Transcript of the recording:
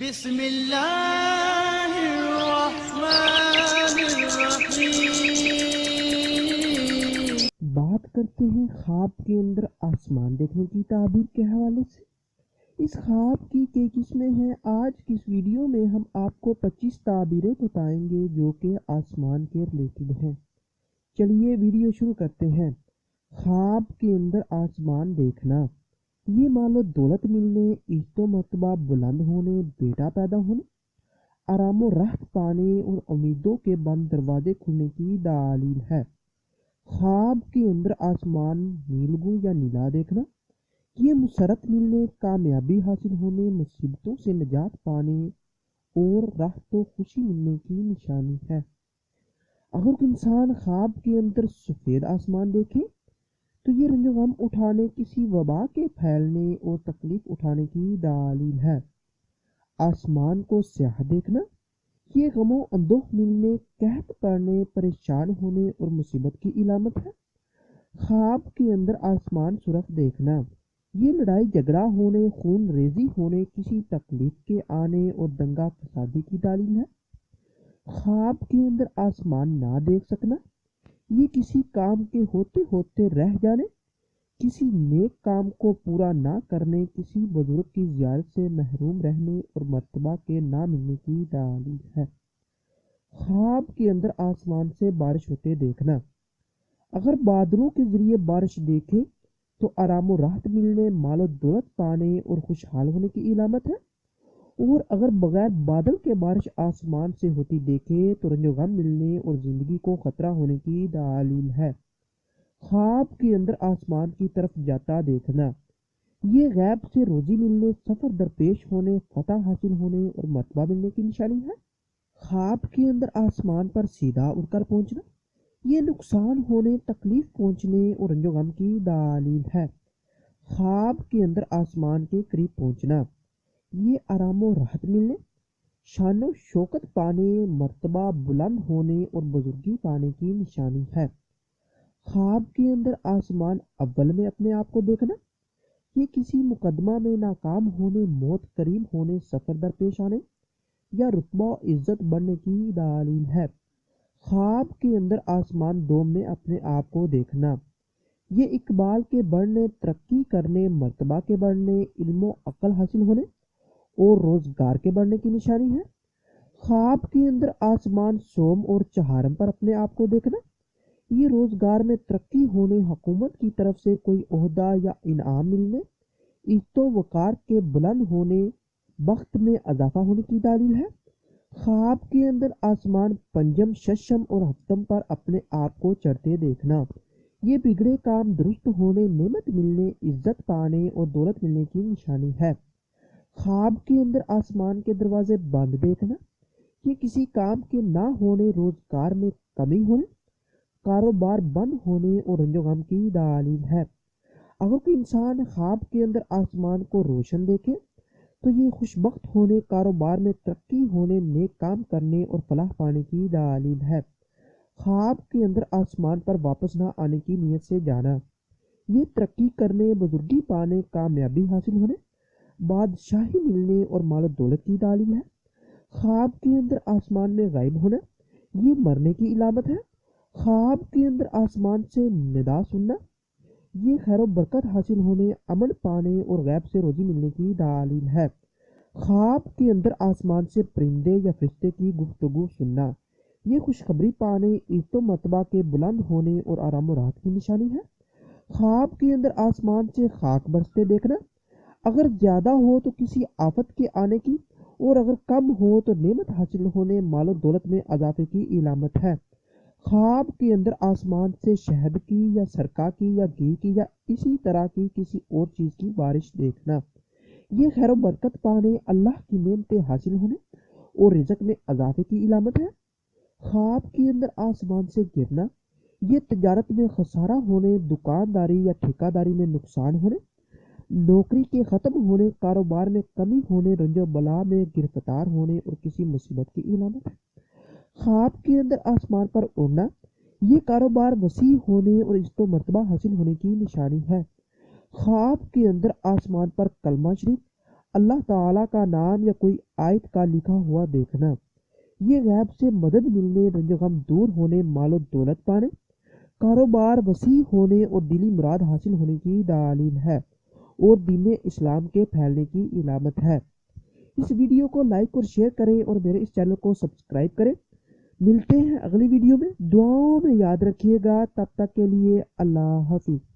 بسم اللہ الرحمن الرحیم۔ بات کرتے ہیں خواب کے اندر آسمان دیکھنے کی تعبیر کے حوالے سے۔ اس خواب کی کئی قسمیں ہیں۔ آج کی اس ویڈیو میں ہم آپ کو 25 تعبیریں بتائیں گے جو کہ آسمان کے ریلیٹڈ ہیں۔ چلیے ویڈیو شروع کرتے ہیں۔ خواب کے اندر آسمان دیکھنا، یہ مال و دولت ملنے، عزت و مرتبہ بلند ہونے، بیٹا پیدا ہونے، آرام و راحت پانے اور امیدوں کے بند دروازے کھلنے کی دلیل ہے۔ خواب کے اندر آسمان نیلگوں یا نیلا دیکھنا، یہ مسرت ملنے، کامیابی حاصل ہونے، مصیبتوں سے نجات پانے اور راحت و خوشی ملنے کی نشانی ہے۔ اگر کوئی انسان خواب کے اندر سفید آسمان دیکھے تو یہ رنج و غم اٹھانے، کسی وبا کے پھیلنے اور تکلیف اٹھانے کی دلیل ہے۔ آسمان کو سیاہ دیکھنا، یہ غم و اندوہ ملنے، قحط پڑنے، پریشان ہونے اور مصیبت کی علامت ہے۔ خواب کے اندر آسمان سرخ دیکھنا، یہ لڑائی جھگڑا ہونے، خون ریزی ہونے، کسی تکلیف کے آنے اور دنگا فسادی کی دلیل ہے۔ خواب کے اندر آسمان نہ دیکھ سکنا، یہ کسی کام کے ہوتے ہوتے رہ جانے، کسی نیک کام کو پورا نہ کرنے، کسی بزرگ کی زیارت سے محروم رہنے اور مرتبہ کے نہ ملنے کی دلیل ہے۔ خواب کے اندر آسمان سے بارش ہوتے دیکھنا، اگر بادلوں کے ذریعے بارش دیکھے تو آرام و راحت ملنے، مال و دولت پانے اور خوشحال ہونے کی علامت ہے، اور اگر بغیر بادل کے بارش آسمان سے ہوتی دیکھے تو رنج و غم ملنے اور زندگی کو خطرہ ہونے کی دلیل ہے۔ خواب کے اندر آسمان کی طرف جاتا دیکھنا، یہ غیب سے روزی ملنے، سفر درپیش ہونے، فتح حاصل ہونے اور مرتبہ ملنے کی نشانی ہے۔ خواب کے اندر آسمان پر سیدھا اڑ کر پہنچنا، یہ نقصان ہونے، تکلیف پہنچنے اور رنج و غم کی دلیل ہے۔ خواب کے اندر آسمان کے قریب پہنچنا، یہ آرام و راحت ملنے، شان و شوکت پانے، مرتبہ بلند ہونے اور بزرگی پانے کی نشانی ہے۔ خواب کے اندر آسمان اول میں اپنے آپ کو دیکھنا، یہ کسی مقدمہ میں ناکام ہونے، موت قریب ہونے، سفر درپیش آنے یا رتبہ و عزت بڑھنے کی دلیل ہے۔ خواب کے اندر آسمان دوم میں اپنے آپ کو دیکھنا، یہ اقبال کے بڑھنے، ترقی کرنے، مرتبہ کے بڑھنے، علم و عقل حاصل ہونے اور روزگار کے بڑھنے کی نشانی ہے۔ خواب کے اندر آسمان سوم اور چہارم پر اپنے آپ کو دیکھنا، یہ روزگار میں ترقی ہونے، حکومت کی طرف سے کوئی عہدہ یا انعام ملنے، عزت و وقار کے بلند ہونے، بخت میں اضافہ ہونے کی دلیل ہے۔ خواب کے اندر آسمان پنجم، ششم اور ہفتم پر اپنے آپ کو چڑھتے دیکھنا، یہ بگڑے کام درست ہونے، نعمت ملنے، عزت پانے اور دولت ملنے کی نشانی ہے۔ خواب کے اندر آسمان کے دروازے بند دیکھنا، یہ کسی کام کے نہ ہونے، روزگار میں کمی ہونے، کاروبار بند ہونے اور رنج و غم کی دلیل ہے۔ اگر کوئی انسان خواب کے اندر آسمان کو روشن دیکھے تو یہ خوش بخت ہونے، کاروبار میں ترقی ہونے، نیک کام کرنے اور فلاح پانے کی دلیل ہے۔ خواب کے اندر آسمان پر واپس نہ آنے کی نیت سے جانا، یہ ترقی کرنے، بزرگی پانے، کامیابی حاصل ہونے، بادشاہی ملنے اور مال و دولت کی دلیل ہے۔ خواب کے اندر آسمان میں غائب ہونا، یہ مرنے کی علامت ہے۔ خواب کے اندر آسمان سے ندا سننا، یہ خیر و برکت حاصل ہونے، امن پانے اور غیب سے روزی ملنے کی دلیل ہے۔ خواب کے اندر آسمان سے پرندے یا فرشتے کی گفتگو سننا، یہ خوشخبری پانے، عزت و مرتبہ کے بلند ہونے اور آرام و راحت کی نشانی ہے۔ خواب کے اندر آسمان سے خاک برستے دیکھنا، اگر زیادہ ہو تو کسی آفت کے آنے کی، اور اگر کم ہو تو نعمت حاصل ہونے، مال و دولت میں اضافے کی علامت ہے۔ خواب کے اندر آسمان سے شہد کی یا سرکہ کی یا گھی کی یا اسی طرح کی کسی اور چیز کی بارش دیکھنا، یہ خیر و برکت پانے، اللہ کی نعمتیں حاصل ہونے اور رزق میں اضافے کی علامت ہے۔ خواب کے اندر آسمان سے گرنا، یہ تجارت میں خسارہ ہونے، دکانداری یا ٹھیکہ داری میں نقصان ہونے، نوکری کے ختم ہونے، کاروبار میں کمی ہونے، رنج و بلا میں گرفتار ہونے اور کسی مصیبت کی علامت ہے۔ خواب کے اندر آسمان پر اڑنا، یہ کاروبار وسیع ہونے اور عزت و مرتبہ حاصل ہونے کی نشانی ہے۔ خواب کے اندر آسمان پر کلمہ شریف، اللہ تعالیٰ کا نام یا کوئی آیت کا لکھا ہوا دیکھنا، یہ غیب سے مدد ملنے، رنج و غم دور ہونے، مال و دولت پانے، کاروبار وسیع ہونے اور دلی مراد حاصل ہونے کی دلیل ہے اور دین اسلام کے پھیلنے کی علامت ہے۔ اس ویڈیو کو لائک اور شیئر کریں اور میرے اس چینل کو سبسکرائب کریں۔ ملتے ہیں اگلی ویڈیو میں، دعاؤں میں یاد رکھیے گا، تب تک کے لیے اللہ حافظ۔